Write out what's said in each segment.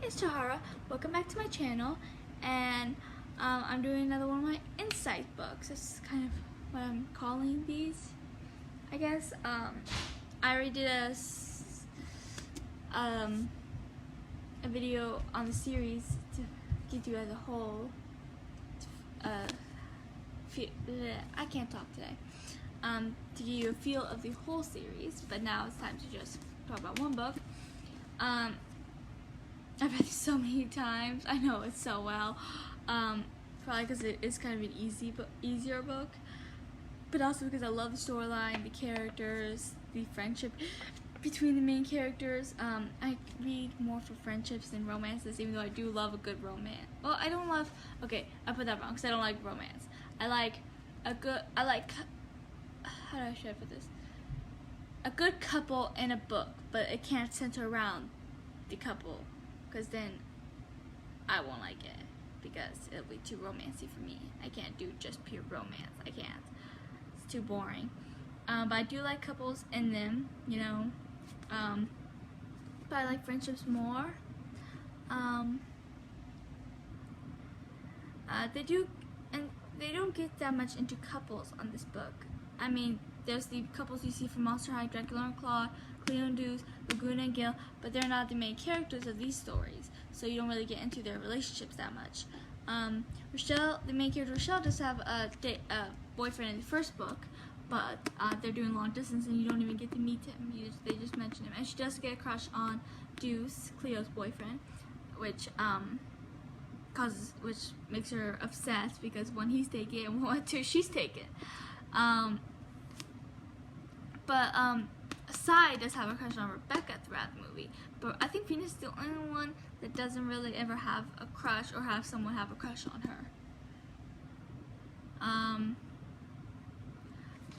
it's Tahara. Welcome back to my channel, and I'm doing another one of my insight books. That's kind of what I'm calling these, I guess. I already did a video on the series to get you as a whole. I can't talk today. To give you a feel of the whole series, but now it's time to just talk about one book. I've read this so many times. I know it so well. Probably because it is kind of an easier book, but also because I love the storyline, the characters, the friendship between the main characters. I read more for friendships than romances, even though I do love a good romance. Well, I don't love. Okay, I put that wrong because I don't like romance. I like a good. How should I put this? A good couple in a book, but it can't center around the couple, because then I won't like it, because it'll be too romancy for me. I can't do just pure romance. I can't. It's too boring. But I do like couples in them, you know. But I like friendships more. They don't get that much into couples on this book. I mean, there's the couples you see from Monster High, Dracula and Claude, Cleo and Deuce, Laguna and Gil, but they're not the main characters of these stories, so you don't really get into their relationships that much. Rochelle, the main character Rochelle, does have a boyfriend in the first book, but they're doing long distance and you don't even get to meet him. They just mention him, and she does get a crush on Deuce, Cleo's boyfriend, which makes her upset because one he's taken and one she's taken. Sai does have a crush on Rebecca throughout the movie, but I think Venus is the only one that doesn't really ever have a crush or have someone have a crush on her.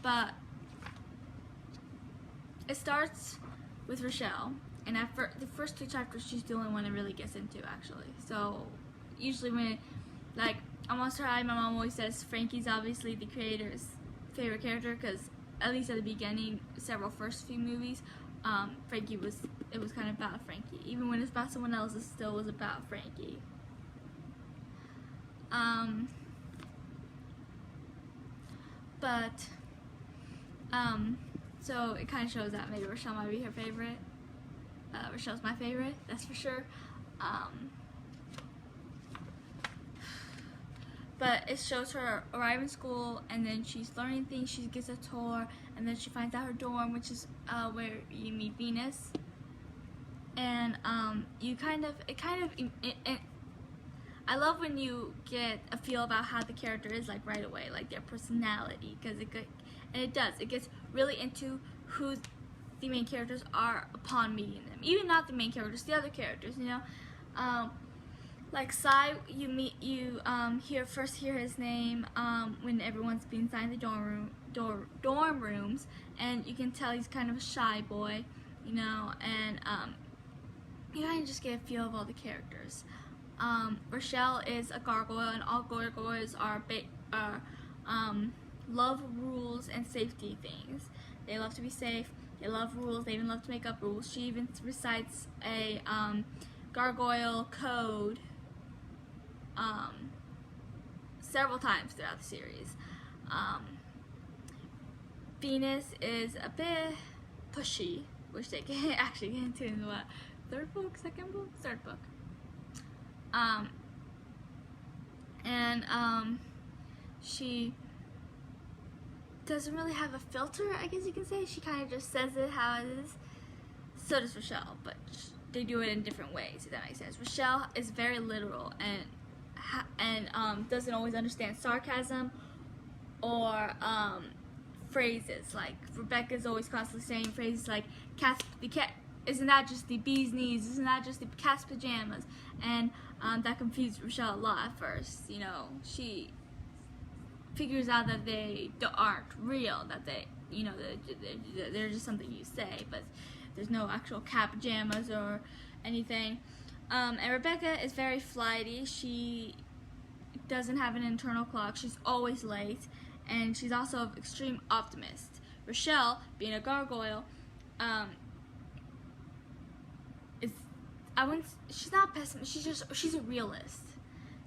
But it starts with Rochelle, and the first 2 chapters she's the only one that really gets into, actually. So usually when, like, on Monster High, my mom always says Frankie's obviously the creator's favorite character, because at least at the beginning, first few movies, it was kind of about Frankie. Even when it's about someone else, it still was about Frankie. So it kind of shows that maybe Rochelle might be her favorite. Rochelle's my favorite, that's for sure. But it shows her arrive in school, and then she's learning things. She gets a tour, and then she finds out her dorm, which is where you meet Venus. And I love when you get a feel about how the character is, like, right away, like their personality, because it gets really into who the main characters are upon meeting them. Even not the main characters, the other characters, you know. Like Sai, you first hear his name when everyone's being assigned the dorm rooms, and you can tell he's kind of a shy boy, you know, and you kind of just get a feel of all the characters. Rochelle is a gargoyle, and all gargoyles are love rules and safety things. They love to be safe. They love rules. They even love to make up rules. She even recites a gargoyle code several times throughout the series. Venus is a bit pushy, which they can actually get into in the third book. She doesn't really have a filter, I guess you can say. She kind of just says it how it is. So does Rochelle, but they do it in different ways, if that makes sense. Rochelle is very literal and doesn't always understand sarcasm or phrases. Like Rebecca's always constantly saying phrases like isn't that just the bee's knees? Isn't that just the cat's pajamas? And that confused Rochelle a lot at first. You know, she figures out that they aren't real, that they're just something you say, but there's no actual cat pajamas or anything. And Rebecca is very flighty. She doesn't have an internal clock. She's always late, and she's also an extreme optimist. Rochelle, being a gargoyle, is she's not pessimist. She's a realist.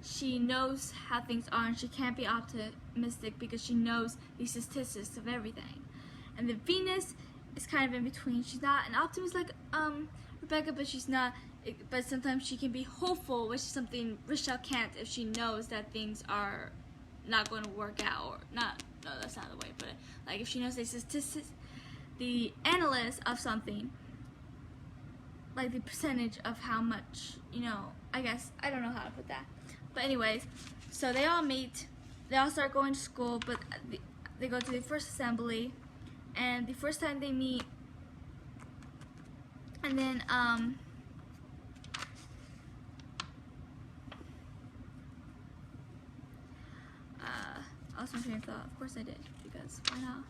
She knows how things are, and she can't be optimistic because she knows the statistics of everything. And then Venus is kind of in between. She's not an optimist like Rebecca, but she's not. But sometimes she can be hopeful, which is something Rochelle can't if she knows that things are not going to work out, or not. No, that's not the way to put it. Like if she knows the statistics, the analyst of something, like the percentage of how much, I guess, I don't know how to put that. But anyways, so they all meet, they all start going to school, but they go to the first assembly, and the first time they meet, and then, I lost my train of thought. Of course I did, because why not?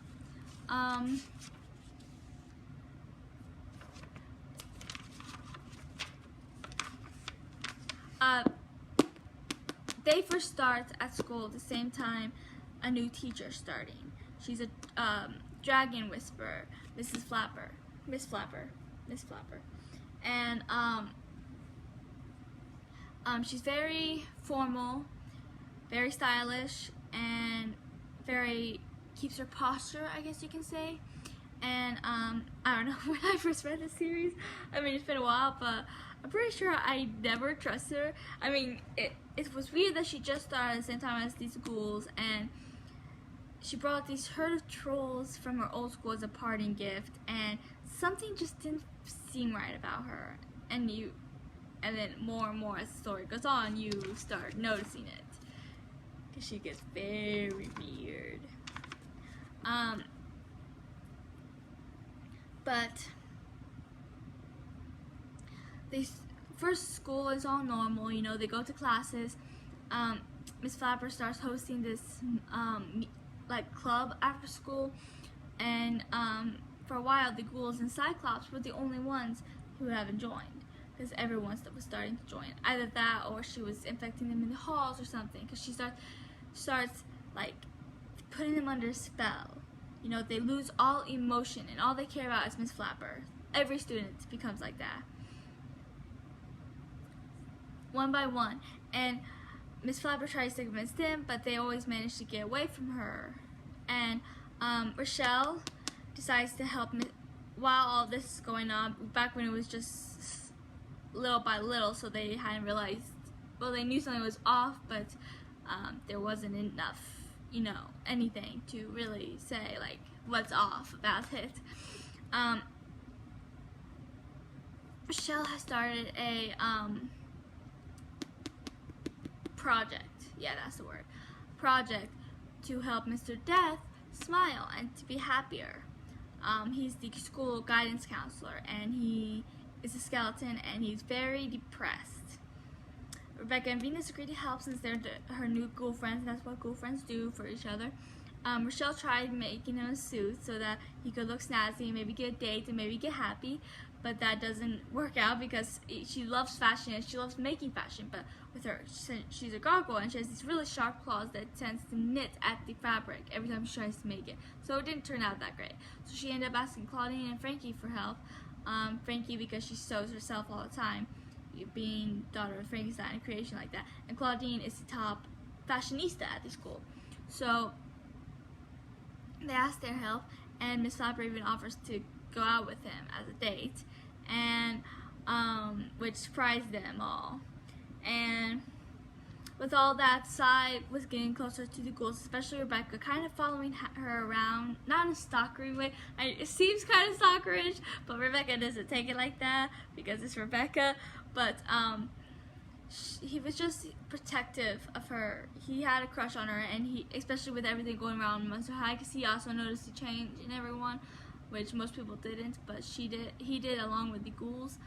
They first start at school at the same time a new teacher starting. She's a dragon whisperer, Miss Flapper. And she's very formal, very stylish, and keeps her posture, I guess you can say. And I don't know, when I first read this series, I mean, it's been a while, but I'm pretty sure I never trusted her. I mean, it was weird that she just started at the same time as these ghouls, and she brought these herd of trolls from her old school as a parting gift, and something just didn't seem right about her. And then more and more as the story goes on, you start noticing it, because she gets very weird. But first school is all normal, they go to classes. Miss Flapper starts hosting this like club after school, and for a while the ghouls and Cyclops were the only ones who haven't joined, because everyone was starting to join. Either that, or she was infecting them in the halls or something, because she starts like putting them under a spell. They lose all emotion, and all they care about is Miss Flapper. Every student becomes like that, one by one. And Miss Flapper tries to convince them, but they always manage to get away from her. And Rochelle decides to help while all this is going on, back when it was just little by little, so they hadn't realized, well, they knew something was off, but there wasn't enough, anything to really say, like, what's off about it. Rochelle has started a project, to help Mr. Death smile and to be happier. He's the school guidance counselor, and he is a skeleton, and he's very depressed. Rebecca and Venus agree to help since they're her new Ghoulfriends, and that's what Ghoulfriends do for each other. Rochelle tried making him a suit so that he could look snazzy and maybe get a date and maybe get happy, but that doesn't work out because she loves fashion and she loves making fashion, but with her, she's a gargoyle and she has these really sharp claws that tends to knit at the fabric every time she tries to make it. So it didn't turn out that great. So she ended up asking Claudine and Frankie for help. Frankie because she sews herself all the time, being daughter of Frankenstein and creation like that. And Claudine is the top fashionista at the school. So they asked their help, and Miss Flapper even offers to go out with him as a date, and which surprised them all. And with all that, Cy was getting closer to the ghouls, especially Rebecca, kind of following her around, not in a stalkery way. It seems kind of stalkerish, but Rebecca doesn't take it like that because it's Rebecca. But he was just protective of her. He had a crush on her, and he, especially with everything going around Monster High, because he also noticed the change in everyone, which most people didn't, but he did along with the ghouls.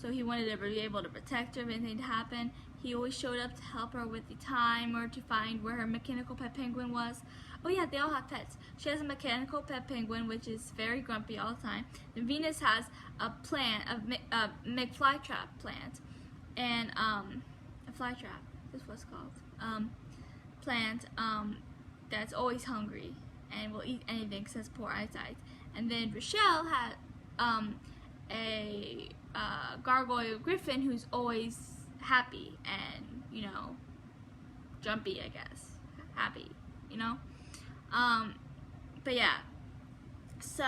So he wanted to be able to protect her if anything to happen. He always showed up to help her with the time or to find where her mechanical pet penguin was. Oh yeah, they all have pets. She has a mechanical pet penguin, which is very grumpy all the time. And Venus has a plant, a McFlytrap plant, and a flytrap. That's what it's called. Plant that's always hungry and will eat anything because has poor eyesight. And then Rochelle had a gargoyle griffin who's always happy and, you know, jumpy, I guess. Happy, you know? But yeah. So,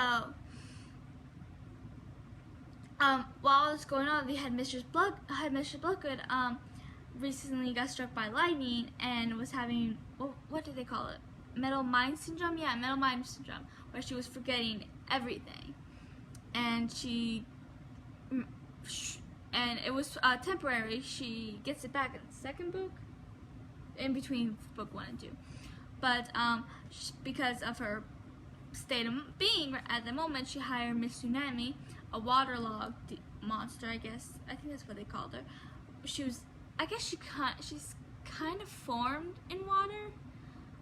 while all this going on, they had Mr. Bloodgood, recently got struck by lightning and was having, what did they call it? Metal mind syndrome? Yeah, metal mind syndrome, where she was forgetting everything. And and it was temporary. She gets it back in the second book, in between book 1 and 2. But because of her state of being at the moment, she hired Miss Tsunami, a waterlogged monster, I guess. I think that's what they called her. She's kind of formed in water,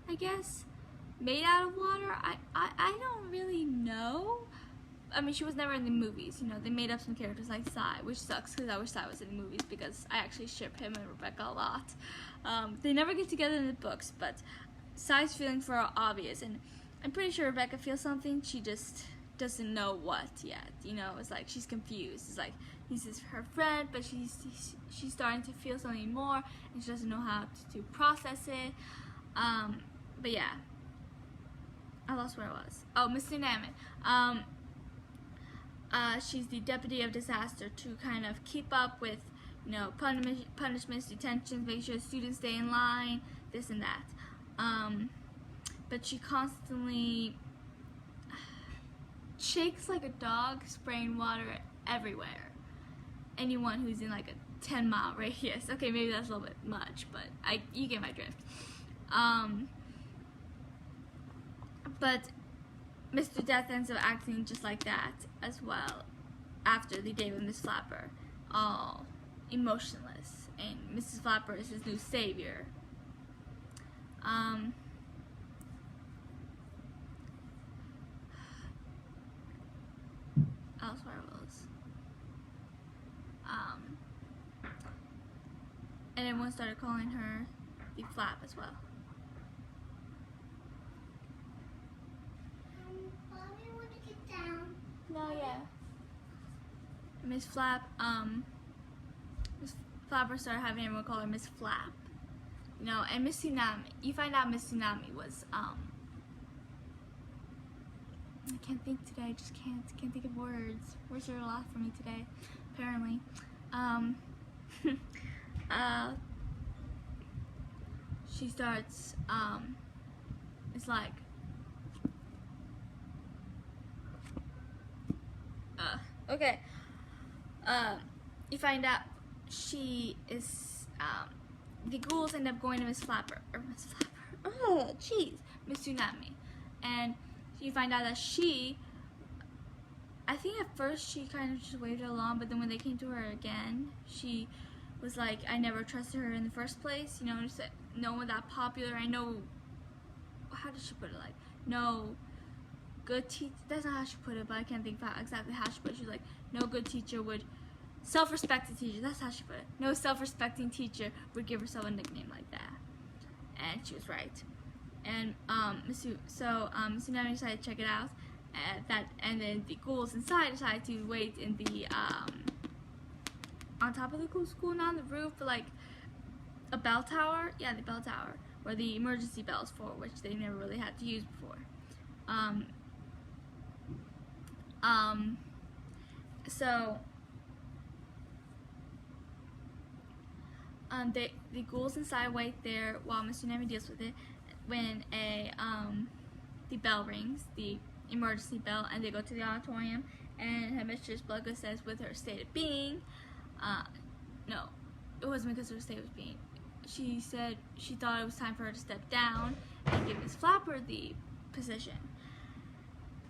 I guess. Made out of water. I don't really know. I mean, she was never in the movies, you know. They made up some characters like Sai, which sucks because I wish Sai was in the movies because I actually ship him and Rebecca a lot. They never get together in the books, but Sai's feelings for her are obvious, and I'm pretty sure Rebecca feels something. She just doesn't know what yet, you know. It's like she's confused. It's like he's her friend, but she's starting to feel something more, and she doesn't know how to process it. But yeah, I lost where I was. Oh, Miss Tsunami. She's the deputy of disaster to kind of keep up with, you know, punishments, detentions, make sure students stay in line, this and that. But she constantly shakes like a dog, spraying water everywhere. Anyone who's in like a 10-mile radius. Okay, maybe that's a little bit much, but you get my drift. But Mr. Death ends up acting just like that as well after the day with Miss Flapper, all emotionless, and Mrs. Flapper is his new savior. Else where I was. And everyone started calling her the Flap as well. No, yeah. Miss Flap, Miss Flapper started having everyone call her Miss Flap. You know, and Miss Tsunami, you find out Miss Tsunami was, I can't think today, I just can't think of words. Words are a lot for me today, apparently. She starts, it's like, okay. You find out she is, the ghouls end up going to Miss Flapper. Oh, jeez. Miss Tsunami. And you find out that I think at first she kind of just waved her along, but then when they came to her again, she was like, I never trusted her in the first place. You know, just no one that popular. I know, how did she put it? Like, no good teacher, that's not how she put it, but I can't think about exactly how she put it. She's like, no good teacher would, self-respecting teacher, that's how she put it. No self-respecting teacher would give herself a nickname like that. And she was right. And Miss Tsunami decided to check it out, and then the ghouls inside decided to wait in the, on top of the school, not on the roof, but like a bell tower. Yeah, the bell tower, where the emergency bells for, which they never really had to use before. The ghouls inside wait there while Miss Tsunami deals with it. When the bell rings, the emergency bell, and they go to the auditorium, and Headmistress Bloodgood says, with her state of being, no, it wasn't because of her state of being. She said she thought it was time for her to step down and give Miss Flapper the position.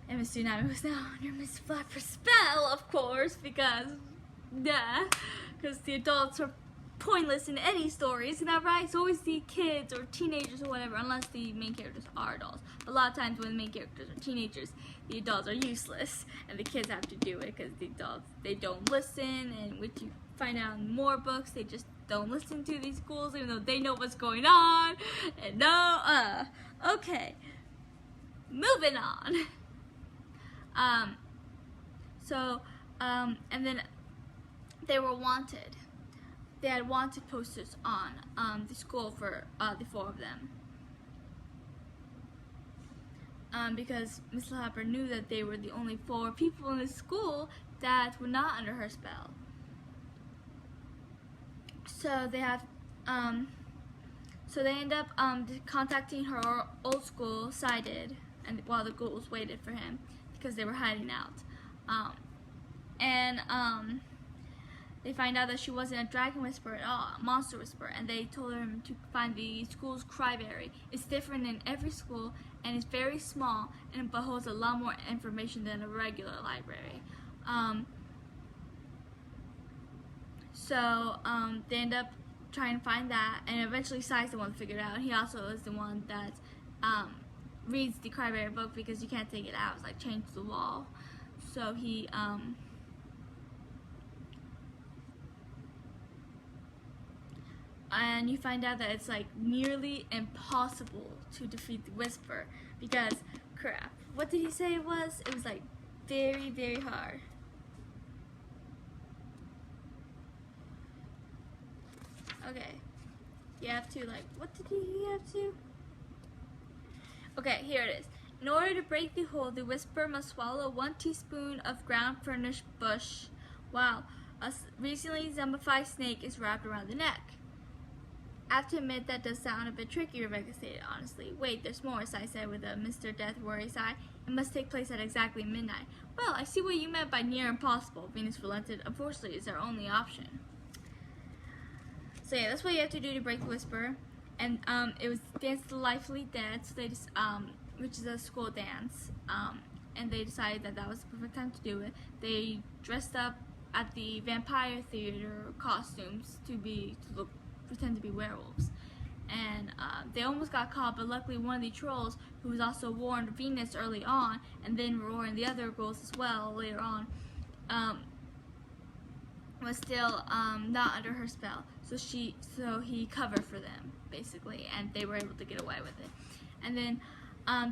And Miss Tsunami was now under Miss Flapper's spell, of course, because the adults are pointless in any story, isn't that right? It's always the kids or teenagers or whatever, unless the main characters are adults. But a lot of times when the main characters are teenagers, the adults are useless, and the kids have to do it because the adults, they don't listen, and which you find out in more books, they just don't listen to these schools even though they know what's going on. And okay, moving on. And then they were wanted. They had wanted posters on the school for the 4 of them. Because Miss Flapper knew that they were the only 4 people in the school that were not under her spell. So they end up contacting her old school, Sided, and while the ghouls waited for him because they were hiding out. They find out that she wasn't a dragon whisperer at all, a monster whisperer, and they told him to find the school's cryberry. It's different in every school, and it's very small, and but holds a lot more information than a regular library. They end up trying to find that, and eventually Sai's the one to figure it out. He also is the one that reads the cryberry book because you can't take it out. It's like chained to the wall. So he and you find out that it's like nearly impossible to defeat the Whisper because, crap, what did he say it was? It was like very, very hard. Okay, you have to, like, what did he have to? Okay, here it is. In order to break the hold, the Whisper must swallow 1 teaspoon of ground furnished bush, while a recently zombified snake is wrapped around the neck. I have to admit that does sound a bit tricky, Rebecca stated honestly. Wait, there's more, Sai said with a Mr. Death worry sigh. It must take place at exactly midnight. Well, I see what you meant by near impossible, Venus relented. Unfortunately, it's our only option. So yeah, that's what you have to do to break the Whisper. And it was Dance the Lively Dead, so they just, which is a school dance. And they decided that that was the perfect time to do it. They dressed up at the vampire theater costumes to pretend to be werewolves, and they almost got caught, but luckily one of the trolls, who was also warned Venus early on and then warned the other girls as well later on, was still not under her spell, so he covered for them basically, and they were able to get away with it. And then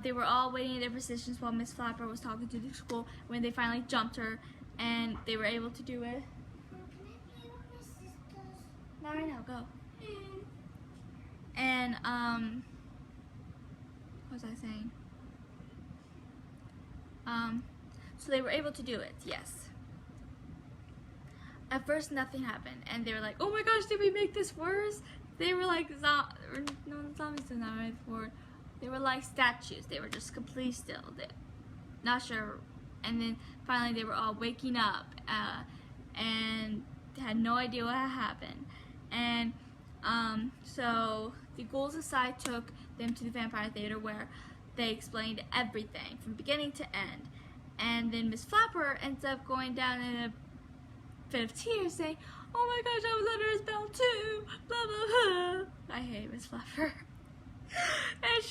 they were all waiting in their positions while Miss Flapper was talking to the school when they finally jumped her, and they were able to do it. Not right now, go. And what was I saying? So they were able to do it, yes. At first nothing happened, and they were like, oh my gosh, did we make this worse? They were like, no, zombies is not the right word. They were like statues. They were just completely still. Not sure. And then finally they were all waking up, and had no idea what had happened. And so the ghouls aside took them to the vampire theater where they explained everything from beginning to end. And then Miss Flapper ends up going down in a fit of tears saying, oh my gosh, I was under a spell too, blah blah blah. I hate Miss Flapper. And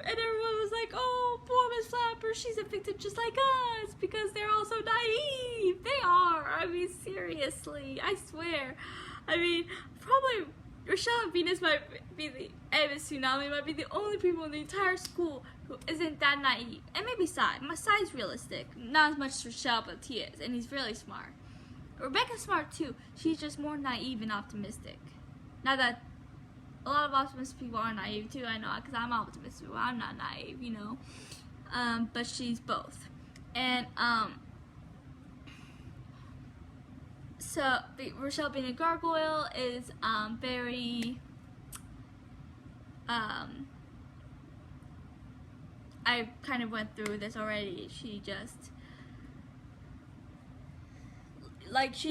everyone was like, oh, poor Miss Flapper, she's a victim just like us because they're all so naive. They are. I mean, seriously, I swear. I mean, probably Rochelle and Venus might be and Tsunami might be the only people in the entire school who isn't that naive. And maybe Sai. Sai's realistic. Not as much as Rochelle, but he is. And he's really smart. Rebecca's smart too. She's just more naive and optimistic. Now that a lot of optimistic people are naive too, I know, because I'm optimistic, but I'm not naive, you know. But she's both. And, so Rochelle being a gargoyle is very I kind of went through this already. She just it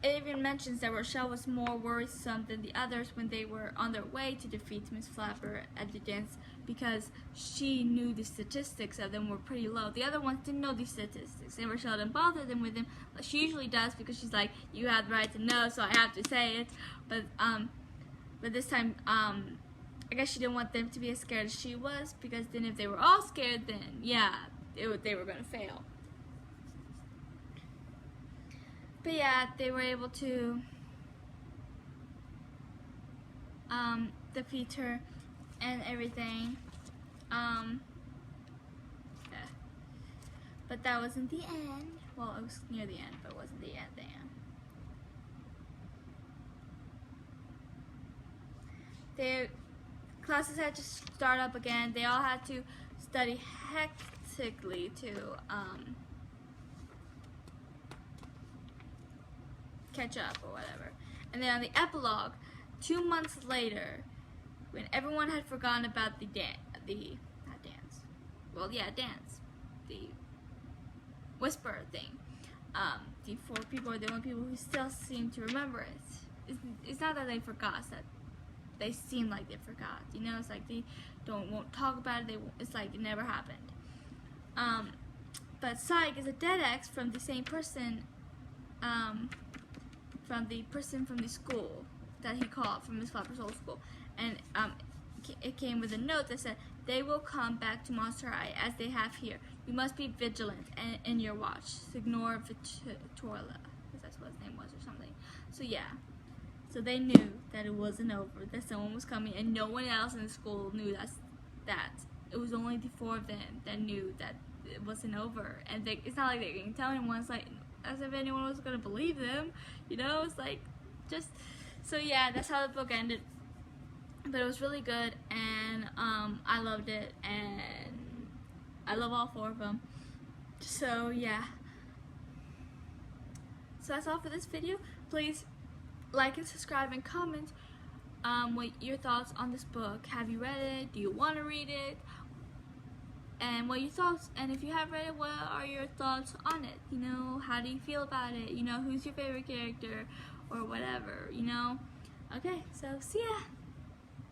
even mentions that Rochelle was more worrisome than the others when they were on their way to defeat Miss Flapper at the dance, because she knew the statistics of them were pretty low. The other ones didn't know these statistics, and Rochelle didn't bother them with them, like she usually does, because she's like, you have the right to know, so I have to say it. But this time, I guess she didn't want them to be as scared as she was, because then if they were all scared, then yeah, they were gonna fail. But yeah, they were able to defeat her and everything. Yeah. But that wasn't the end. Well, it was near the end, but it wasn't the end. Their classes had to start up again. They all had to study hectically to catch up or whatever. And then on the epilogue, 2 months later, when everyone had forgotten about the whisper thing, the 4 people are the only people who still seem to remember it. It's not that they forgot, it's that they seem like they forgot. You know, it's like they won't talk about it. It's like it never happened. But Psych is a dead ex from the same person, from the school that he called from his Flopper's old school, and it came with a note that said, "They will come back to Monster High as they have here. You must be vigilant and in your watch. Signor Vitorla," because that's what his name was or something. So yeah, so they knew that it wasn't over, that someone was coming, and no one else in the school knew that. It was only the 4 of them that knew that it wasn't over, and it's not like they didn't tell anyone. It's like as if anyone was gonna believe them, you know. It's like just so yeah. That's how the book ended. But it was really good, and I loved it, and I love all 4 of them. So yeah. So that's all for this video. Please like and subscribe and comment what your thoughts on this book. Have you read it? Do you want to read it? And what your thoughts, and if you have read it, what are your thoughts on it? You know, how do you feel about it? You know, who's your favorite character or whatever, you know? Okay, so see ya.